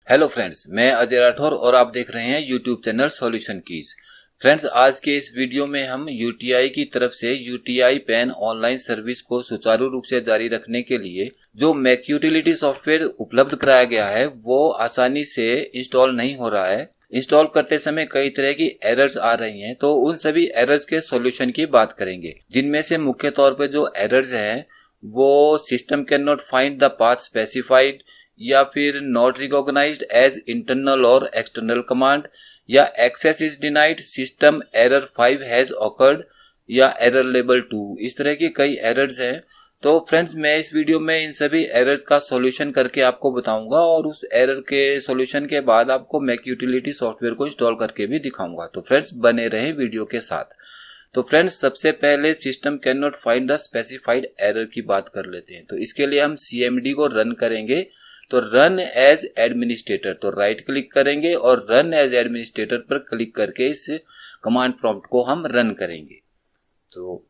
Hello friends, मैं अजय राठौर और आप देख रहे हैं YouTube channel solution keys. Friends, आज के इस वीडियो में हम यूटीआई की तरफ से यूटीआई पैन ऑनलाइन सर्विस को सुचारू रूप से जारी रखने के लिए जो मैक यूटिलिटी सॉफ्टवेयर उपलब्ध कराया गया है वो आसानी से इंस्टॉल नहीं हो रहा है। इंस्टॉल करते समय कई तरह की एरर्स आ रही हैं, तो उन सभी एरर्स के सॉल्यूशन की बात करेंगे, जिनमें से मुख्य तौर पर जो एरर्स हैं वो system can not find the path specified, या फिर नॉट रिकॉग्नाइज्ड एज इंटरनल और एक्सटर्नल कमांड, या access is denied, system error 5 has occurred, या एरर लेवल 2। इस तरह की कई एरर्स हैं। तो फ्रेंड्स, मैं इस वीडियो में इन सभी एरर्स का सॉल्यूशन करके आपको बताऊंगा और उस एरर के सॉल्यूशन के बाद आपको मैक यूटिलिटी सॉफ्टवेयर को इंस्टॉल करके भी दिखाऊंगा। तो फ्रेंड्स, बने रहें वीडियो के साथ। तो फ्रेंड्स, सबसे पहले system can not find the specified error की बात कर लेते हैं। तो इसके लिए हम CMD को रन करेंगे। तो रन एज एडमिनिस्ट्रेटर, तो राइट क्लिक करेंगे और रन एज एडमिनिस्ट्रेटर पर क्लिक करके इस कमांड प्रॉम्प्ट को हम रन करेंगे। तो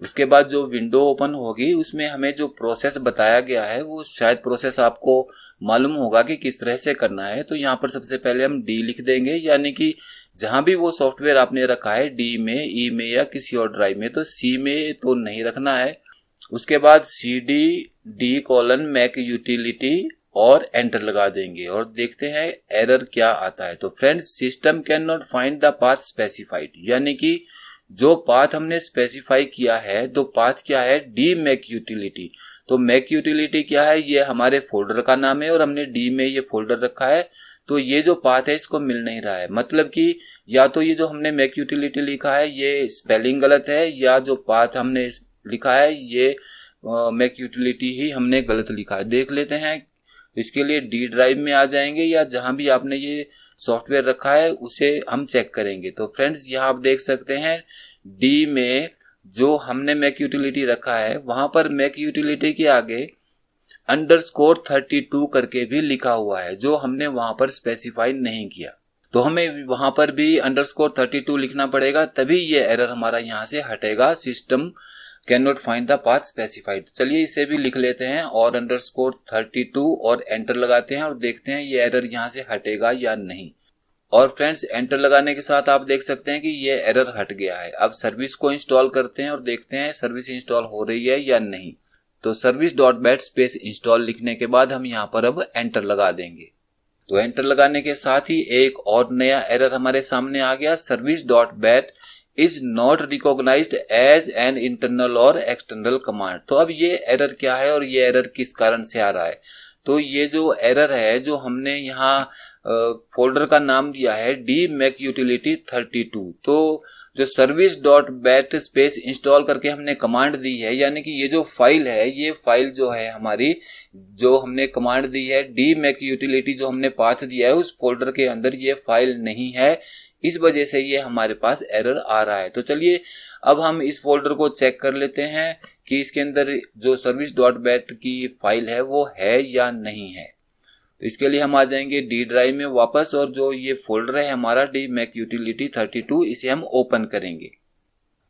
उसके बाद जो विंडो ओपन होगी उसमें हमें जो प्रोसेस बताया गया है वो शायद प्रोसेस आपको मालूम होगा कि किस तरह से करना है। तो यहाँ पर सबसे पहले हम डी लिख देंगे, यानी कि जहां भी वो सॉफ्टवेयर आपने रखा है डी में, ई में या किसी और ड्राइव में, तो सी में तो नहीं रखना है। उसके बाद CD:D: मैक यूटिलिटी और एंटर लगा देंगे और देखते हैं एरर क्या आता है। तो friends, system can not find the path specified, यानी कि जो पाथ हमने स्पेसिफाई किया है, तो पाथ क्या है, डी मैक यूटिलिटी। तो मैक यूटिलिटी क्या है, ये हमारे फोल्डर का नाम है और हमने डी में ये फोल्डर रखा है। तो ये जो पाथ है इसको मिल नहीं रहा है, मतलब कि या तो ये जो हमने मैक यूटिलिटी लिखा है ये स्पेलिंग गलत है, या जो पाथ हमने लिखा है ये मैक यूटिलिटी ही हमने गलत लिखा है। देख लेते हैं। इसके लिए डी ड्राइव में आ जाएंगे या जहां भी आपने ये सॉफ्टवेयर रखा है उसे हम चेक करेंगे। तो फ्रेंड्स, यहाँ आप देख सकते हैं डी में जो हमने मैक यूटिलिटी रखा है वहां पर मैक यूटिलिटी के आगे _32 करके भी लिखा हुआ है, जो हमने वहां पर स्पेसिफाई नहीं किया। तो हमें वहां पर भी _32 लिखना पड़ेगा, तभी ये एरर हमारा यहाँ से हटेगा, system can not find the path specified. चलिए इसे भी लिख लेते हैं और _32 और एंटर लगाते हैं और देखते हैं ये एरर यहाँ से हटेगा या नहीं। और फ्रेंड्स, एंटर लगाने के साथ आप देख सकते हैं कि ये एरर हट गया है। अब सर्विस को इंस्टॉल करते हैं और देखते हैं सर्विस इंस्टॉल हो रही है या नहीं। तो service.bat स्पेस इंस्टॉल लिखने के बाद हम यहाँ पर अब एंटर लगा देंगे। तो एंटर लगाने के साथ ही एक और नया एरर हमारे सामने आ गया, service.bat is not recognised as an internal और एक्सटर्नल कमांड। तो अब ये एरर क्या है और ये एरर किस कारण से आ रहा है। तो ये जो एरर है, जो हमने यहाँ फोल्डर का नाम दिया है डी मैक यूटिलिटी 32, तो जो service.bat स्पेस इंस्टॉल करके हमने कमांड दी है, यानी कि ये जो फाइल है, ये फाइल जो है हमारी, जो हमने कमांड दी है डी मैक यूटिलिटी, जो हमने पाथ दिया है उस फोल्डर के अंदर ये फाइल नहीं है। इस वजह से ये हमारे पास एरर आ रहा है। तो चलिए अब हम इस फोल्डर को चेक कर लेते हैं कि इसके अंदर जो service.bat की फाइल है वो है या नहीं है। तो इसके लिए हम आ जाएंगे डी ड्राइव में वापस, और जो ये फोल्डर है हमारा डी मैक यूटिलिटी 32, इसे हम ओपन करेंगे।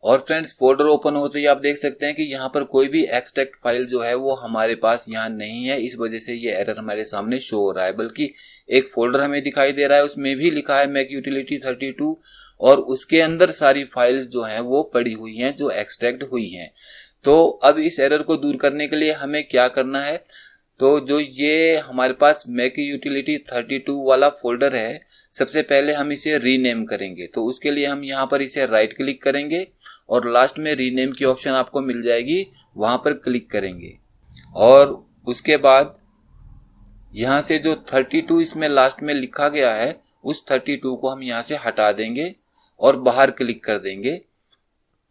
और फ्रेंड्स, फोल्डर ओपन होते ही आप देख सकते हैं कि यहाँ पर कोई भी एक्सट्रैक्ट फाइल जो है वो हमारे पास यहाँ नहीं है। इस वजह से ये एरर हमारे सामने शो हो रहा है, बल्कि एक फोल्डर हमें दिखाई दे रहा है, उसमें भी लिखा है मैक यूटिलिटी 32 और उसके अंदर सारी फाइल्स जो हैं वो पड़ी हुई हैं जो एक्सट्रैक्ट हुई हैं। तो अब इस एरर को दूर करने के लिए हमें क्या करना है, तो जो ये हमारे पास मैक यूटिलिटी 32 वाला फोल्डर है, सबसे पहले हम इसे रीनेम करेंगे। तो उसके लिए हम यहाँ पर इसे राइट क्लिक करेंगे और लास्ट में रीनेम की ऑप्शन आपको मिल जाएगी, वहां पर क्लिक करेंगे और उसके बाद यहाँ से जो 32 इसमें लास्ट में लिखा गया है उस 32 को हम यहाँ से हटा देंगे और बाहर क्लिक कर देंगे।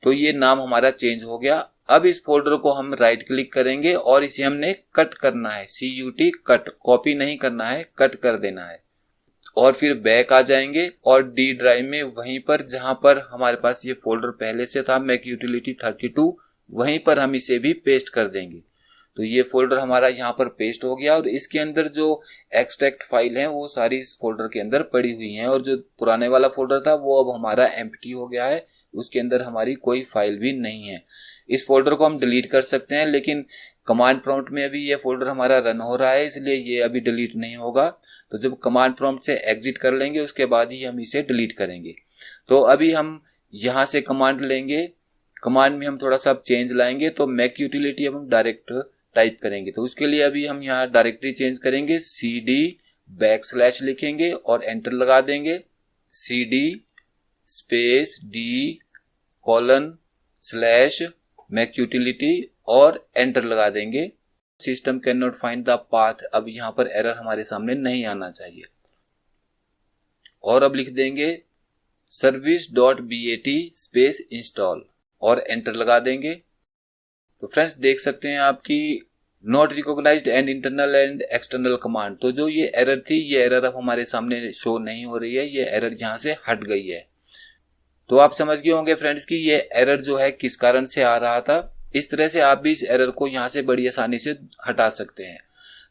तो ये नाम हमारा चेंज हो गया। अब इस फोल्डर को हम राइट क्लिक करेंगे और इसे हमने कट करना है, CUT कट, कॉपी नहीं करना है, कट कर देना है। और फिर बैक आ जाएंगे और डी ड्राइव में वहीं पर जहां पर हमारे पास ये फोल्डर पहले से था मैक यूटिलिटी 32, वहीं पर हम इसे भी पेस्ट कर देंगे। तो ये फोल्डर हमारा यहाँ पर पेस्ट हो गया और इसके अंदर जो एक्सट्रैक्ट फाइल है वो सारी इस फोल्डर के अंदर पड़ी हुई हैं, और जो पुराने वाला फोल्डर था वो अब हमारा एम्प्टी हो गया है, उसके अंदर हमारी कोई फाइल भी नहीं है। इस फोल्डर को हम डिलीट कर सकते हैं, लेकिन कमांड प्रॉम्प्ट में अभी ये फोल्डर हमारा रन हो रहा है, इसलिए ये अभी डिलीट नहीं होगा। तो जब कमांड प्रॉम्प्ट से एग्जिट कर लेंगे उसके बाद ही हम इसे डिलीट करेंगे। तो अभी हम यहाँ से कमांड लेंगे, कमांड में हम थोड़ा सा चेंज लाएंगे, तो मैक यूटिलिटी अब हम डायरेक्ट टाइप करेंगे। तो उसके लिए अभी हम यहाँ डायरेक्टरी चेंज करेंगे, cd लिखेंगे और एंटर लगा देंगे, cd स्पेस d:/मैक यूटिलिटी और एंटर लगा देंगे। System can not find the path, अब यहां पर एरर हमारे सामने नहीं आना चाहिए। और अब लिख देंगे service.bat स्पेस इंस्टॉल और एंटर लगा देंगे। तो फ्रेंड्स देख सकते हैं आपकी not recognised and internal and external command, तो जो ये एरर थी ये एरर अब हमारे सामने शो नहीं हो रही है, ये एरर यहां से हट गई है। तो आप समझ गए होंगे फ्रेंड्स कि ये एरर जो है किस कारण से आ रहा था। इस तरह से आप भी इस एरर को यहां से बड़ी आसानी से हटा सकते हैं।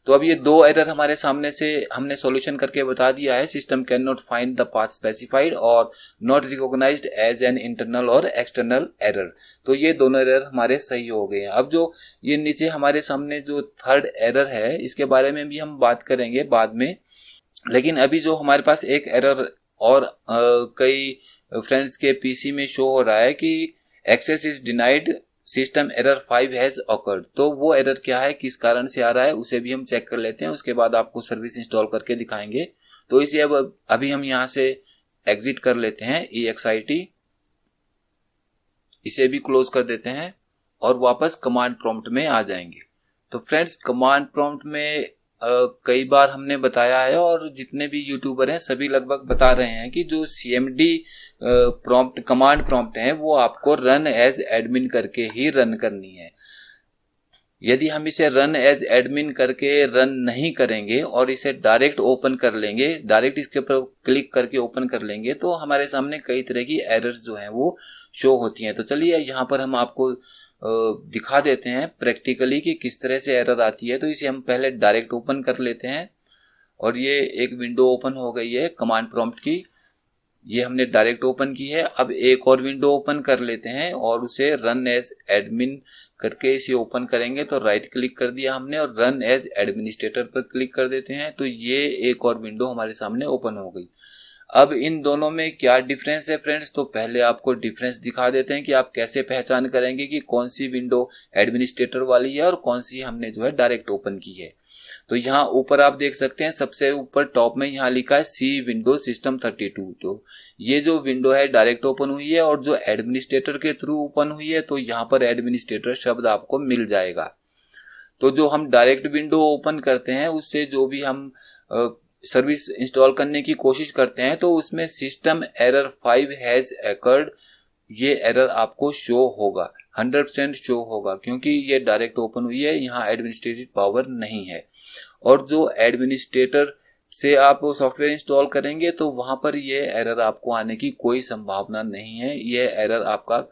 तो अब ये दो एरर हमारे सामने से हमने सॉल्यूशन करके बता दिया है, system can not find the path specified और not recognised as an internal और एक्सटर्नल एरर। तो ये दोनों एरर हमारे सही हो गए हैं। अब जो ये नीचे हमारे सामने जो थर्ड एरर है इसके बारे में भी हम बात करेंगे बाद में, लेकिन अभी जो हमारे पास एक एरर और कई फ्रेंड्स के पीसी में शो हो रहा है कि access is denied, system error 5 has occurred. तो वो एरर क्या है, किस कारण से आ रहा है, उसे भी हम चेक कर लेते हैं, उसके बाद आपको सर्विस इंस्टॉल करके दिखाएंगे। तो इसे अब अभी हम यहां से एग्जिट कर लेते हैं, exit इसे भी क्लोज कर देते हैं और वापस कमांड प्रॉम्प्ट में आ जाएंगे। तो फ्रेंड्स कमांड प्रॉम्प्ट में कई बार हमने बताया है और जितने भी यूट्यूबर हैं सभी लगभग बता रहे हैं कि जो cmd प्रॉम्प्ट कमांड प्रॉम्प्ट है वो आपको रन एज एडमिन करके ही रन करनी है। यदि हम इसे रन एज एडमिन करके रन नहीं करेंगे और इसे डायरेक्ट ओपन कर लेंगे, डायरेक्ट इसके ऊपर क्लिक करके ओपन कर लेंगे, तो हमारे सामने कई तरह की एरर्स जो हैं वो शो होती हैं। तो चलिए यहाँ पर हम आपको दिखा देते हैं प्रैक्टिकली कि किस तरह से एरर आती है। तो इसे हम पहले डायरेक्ट ओपन कर लेते हैं और ये एक विंडो ओपन हो गई है कमांड प्रॉम्प्ट की, ये हमने डायरेक्ट ओपन की है। अब एक और विंडो ओपन कर लेते हैं और उसे रन एज एडमिन करके इसे ओपन करेंगे। तो राइट क्लिक कर दिया हमने और रन एज एडमिनिस्ट्रेटर पर क्लिक कर देते हैं, तो ये एक और विंडो हमारे सामने ओपन हो गई। अब इन दोनों में क्या डिफरेंस है फ्रेंड्स, तो पहले आपको डिफरेंस दिखा देते हैं कि आप कैसे पहचान करेंगे कि कौन सी विंडो एडमिनिस्ट्रेटर वाली है और कौन सी हमने जो है डायरेक्ट ओपन की है। तो यहाँ ऊपर आप देख सकते हैं सबसे ऊपर टॉप में यहाँ लिखा है सी विंडो सिस्टम 32। तो ये जो विंडो है डायरेक्ट ओपन हुई है और जो एडमिनिस्ट्रेटर के थ्रू ओपन हुई है, तो यहाँ पर एडमिनिस्ट्रेटर शब्द आपको मिल जाएगा। तो जो हम डायरेक्ट विंडो ओपन करते हैं उससे जो भी हम सर्विस इंस्टॉल करने की कोशिश करते हैं तो उसमें सिस्टम एरर 5 हैज अकर्ड, ये एरर आपको शो होगा, 100% शो होगा, क्योंकि ये डायरेक्ट ओपन हुई है, यहाँ एडमिनिस्ट्रेटिव पावर नहीं है। और जो एडमिनिस्ट्रेटर से आप सॉफ्टवेयर इंस्टॉल करेंगे तो वहां पर ये एरर आपको आने की कोई संभावना नहीं है, ये एरर आपका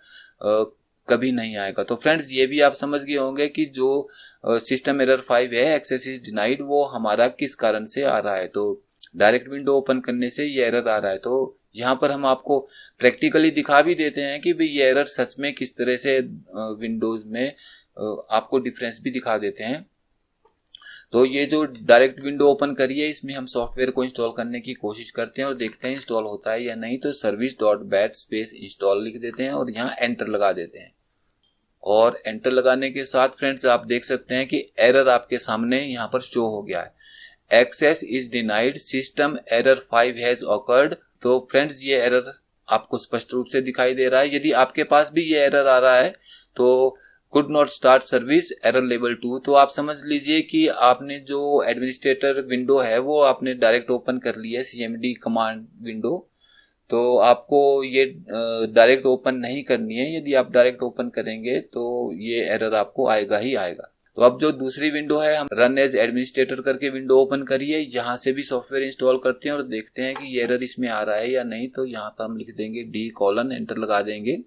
कभी नहीं आएगा। तो फ्रेंड्स ये भी आप समझ गए होंगे कि जो सिस्टम एरर 5 है एक्सेस इज डिनाइड, वो हमारा किस कारण से आ रहा है। तो डायरेक्ट विंडो ओपन करने से ये एरर आ रहा है। तो यहाँ पर हम आपको प्रैक्टिकली दिखा भी देते हैं कि भाई ये एरर सच में किस तरह से विंडोज में आपको डिफरेंस भी दिखा देते हैं। तो ये जो डायरेक्ट विंडो ओपन करी है इसमें हम सॉफ्टवेयर को इंस्टॉल करने की कोशिश करते हैं और देखते हैं इंस्टॉल होता है या नहीं। तो service.bat स्पेस इंस्टॉल लिख देते हैं और यहाँ एंटर लगा देते हैं। और एंटर लगाने के साथ फ्रेंड्स आप देख सकते हैं कि एरर आपके सामने यहाँ पर शो हो गया है, access is denied, system error 5 has occurred. तो फ्रेंड्स ये एरर आपको स्पष्ट रूप से दिखाई दे रहा है। यदि आपके पास भी ये एरर आ रहा है तो could not start service error level 2, तो आप समझ लीजिए कि आपने जो एडमिनिस्ट्रेटर विंडो है वो आपने डायरेक्ट ओपन कर ली है, cmd कमांड विंडो, तो आपको ये डायरेक्ट ओपन नहीं करनी है। यदि आप डायरेक्ट ओपन करेंगे तो ये एरर आपको आएगा ही आएगा। तो अब जो दूसरी विंडो है हम रन एज एडमिनिस्ट्रेटर करके विंडो ओपन करिए, यहाँ से भी सॉफ्टवेयर इंस्टॉल करते हैं और देखते हैं कि ये एरर इसमें आ रहा है या नहीं। तो यहाँ पर हम लिख देंगे d: एंटर लगा देंगे,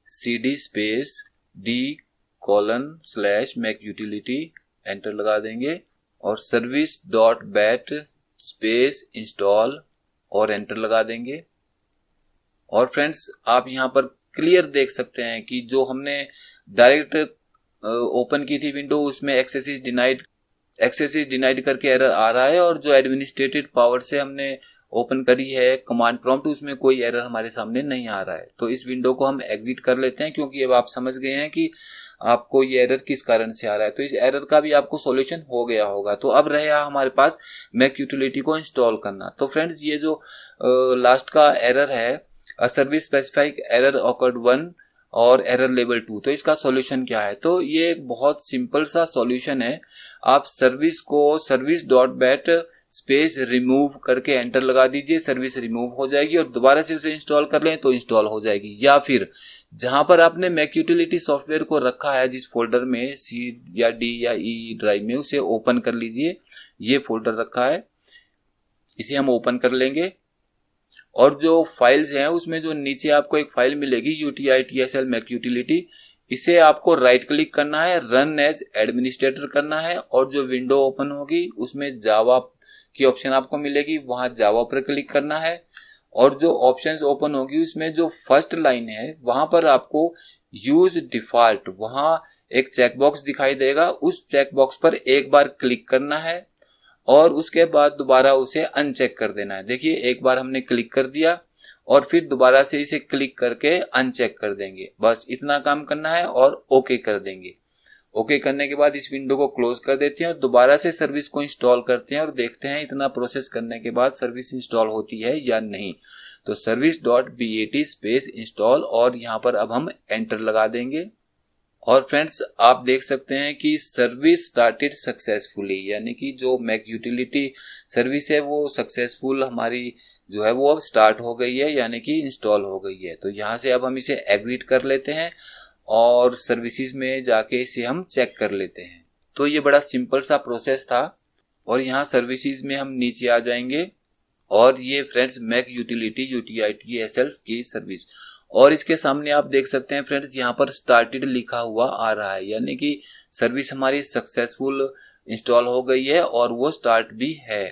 cd स्पेस d:/मैक यूटिलिटी एंटर लगा देंगे और service.bat स्पेस इंस्टॉल और एंटर लगा देंगे। और फ्रेंड्स आप यहाँ पर क्लियर देख सकते हैं कि जो हमने डायरेक्ट ओपन की थी विंडो उसमें access is denied access is denied करके एरर आ रहा है, और जो एडमिनिस्ट्रेटिव पावर से हमने ओपन करी है कमांड प्रॉम्प्ट उसमें कोई एरर हमारे सामने नहीं आ रहा है। तो इस विंडो को हम एग्जिट कर लेते हैं, क्योंकि अब आप समझ गए हैं कि आपको ये एरर किस कारण से आ रहा है। तो इस एरर का भी आपको सॉल्यूशन हो गया होगा। तो अब रहा हमारे पास मैक यूटिलिटी को इंस्टॉल करना। तो फ्रेंड्स ये जो लास्ट का एरर है, सर्विस स्पेसिफिक एरर ऑकर्ड 1 और एरर लेवल 2, तो इसका सॉल्यूशन क्या है? तो ये एक बहुत सिंपल सा सॉल्यूशन है। आप सर्विस को service.bat स्पेस रिमूव करके एंटर लगा दीजिए, सर्विस रिमूव हो जाएगी, और दोबारा से उसे इंस्टॉल कर लें तो इंस्टॉल हो जाएगी। या फिर जहां पर आपने मैक यूटिलिटी सॉफ्टवेयर को रखा है, जिस फोल्डर में C या D या E ड्राइव में, उसे ओपन कर लीजिए। ये फोल्डर रखा है, इसे हम ओपन कर लेंगे, और जो फाइल्स हैं उसमें जो नीचे आपको एक फाइल मिलेगी UTI-TSL मैक यूटिलिटी, इसे आपको राइट क्लिक करना है, रन एज एडमिनिस्ट्रेटर करना है, और जो विंडो ओपन होगी उसमें जावा की ऑप्शन आपको मिलेगी, वहां जावा पर क्लिक करना है, और जो ऑप्शंस ओपन होगी उसमें जो फर्स्ट लाइन है वहां पर आपको यूज डिफॉल्ट, वहां एक चेकबॉक्स दिखाई देगा, उस चेकबॉक्स पर एक बार क्लिक करना है, और उसके बाद दोबारा उसे अनचेक कर देना है। देखिए एक बार हमने क्लिक कर दिया और फिर दोबारा से इसे क्लिक करके अनचेक कर देंगे। बस इतना काम करना है और ओके कर देंगे। ओके करने के बाद इस विंडो को क्लोज कर देते हैं और दोबारा से सर्विस को इंस्टॉल करते हैं, और देखते हैं इतना प्रोसेस करने के बाद सर्विस इंस्टॉल होती है या नहीं। तो service.bat स्पेस इंस्टॉल, और यहाँ पर अब हम एंटर लगा देंगे, और फ्रेंड्स आप देख सकते हैं कि सर्विस स्टार्टेड सक्सेसफुली, यानी कि जो मैक यूटिलिटी सर्विस है वो सक्सेसफुल हमारी जो है वो अब स्टार्ट हो गई है, यानी कि इंस्टॉल हो गई है। तो यहाँ से अब हम इसे एग्जिट कर लेते हैं और सर्विसेज में जाके इसे हम चेक कर लेते हैं। तो ये बड़ा सिंपल सा प्रोसेस था, और यहाँ सर्विसेज में हम नीचे आ जाएंगे, और ये फ्रेंड्स मैक यूटिलिटी UTI-TSL की सर्विस, और इसके सामने आप देख सकते हैं फ्रेंड्स यहाँ पर स्टार्टेड लिखा हुआ आ रहा है, यानी कि सर्विस हमारी सक्सेसफुल इंस्टॉल हो गई है और वो स्टार्ट भी है।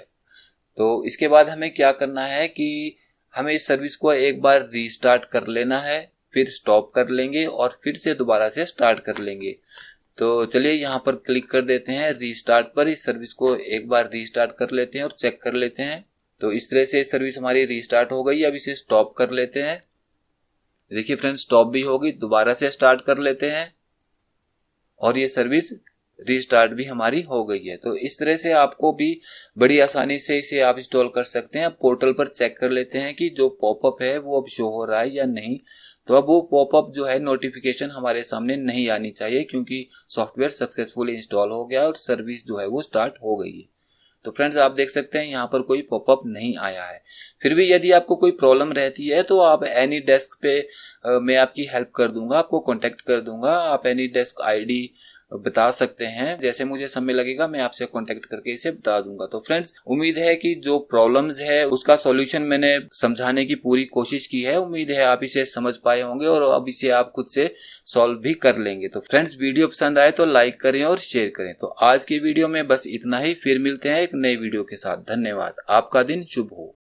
तो इसके बाद हमें क्या करना है कि हमें इस सर्विस को एक बार रीस्टार्ट कर लेना है, फिर स्टॉप कर लेंगे और फिर से दोबारा से स्टार्ट कर लेंगे। तो चलिए यहाँ पर क्लिक कर देते हैं रीस्टार्ट पर, इस सर्विस को एक बार रीस्टार्ट कर लेते हैं और चेक कर लेते हैं। तो इस तरह से सर्विस हमारी रीस्टार्ट हो गई। अब इसे स्टॉप कर लेते हैं। देखिए फ्रेंड्स स्टॉप भी होगी, दोबारा से स्टार्ट कर लेते हैं, और ये सर्विस रीस्टार्ट भी हमारी हो गई है। तो इस तरह से आपको भी बड़ी आसानी से इसे आप इंस्टॉल कर सकते हैं। पोर्टल पर चेक कर लेते हैं कि जो पॉपअप है वो अब शो हो रहा है या नहीं। तो अब वो पॉपअप जो है नोटिफिकेशन हमारे सामने नहीं आनी चाहिए, क्योंकि सॉफ्टवेयर सक्सेसफुली इंस्टॉल हो गया और सर्विस जो है वो स्टार्ट हो गई है। तो फ्रेंड्स आप देख सकते हैं यहाँ पर कोई पॉपअप नहीं आया है। फिर भी यदि आपको कोई प्रॉब्लम रहती है तो आप एनी डेस्क पे मैं आपकी हेल्प कर दूंगा, आपको कांटेक्ट कर दूंगा। आप एनी डेस्क आईडी बता सकते हैं, जैसे मुझे समय लगेगा मैं आपसे कांटेक्ट करके इसे बता दूंगा। तो फ्रेंड्स उम्मीद है कि जो प्रॉब्लम्स है उसका सॉल्यूशन मैंने समझाने की पूरी कोशिश की है। उम्मीद है आप इसे समझ पाए होंगे और अब इसे आप खुद से सॉल्व भी कर लेंगे। तो फ्रेंड्स वीडियो पसंद आए तो लाइक करें और शेयर करें। तो आज की वीडियो में बस इतना ही, फिर मिलते हैं एक नए वीडियो के साथ। धन्यवाद, आपका दिन शुभ हो।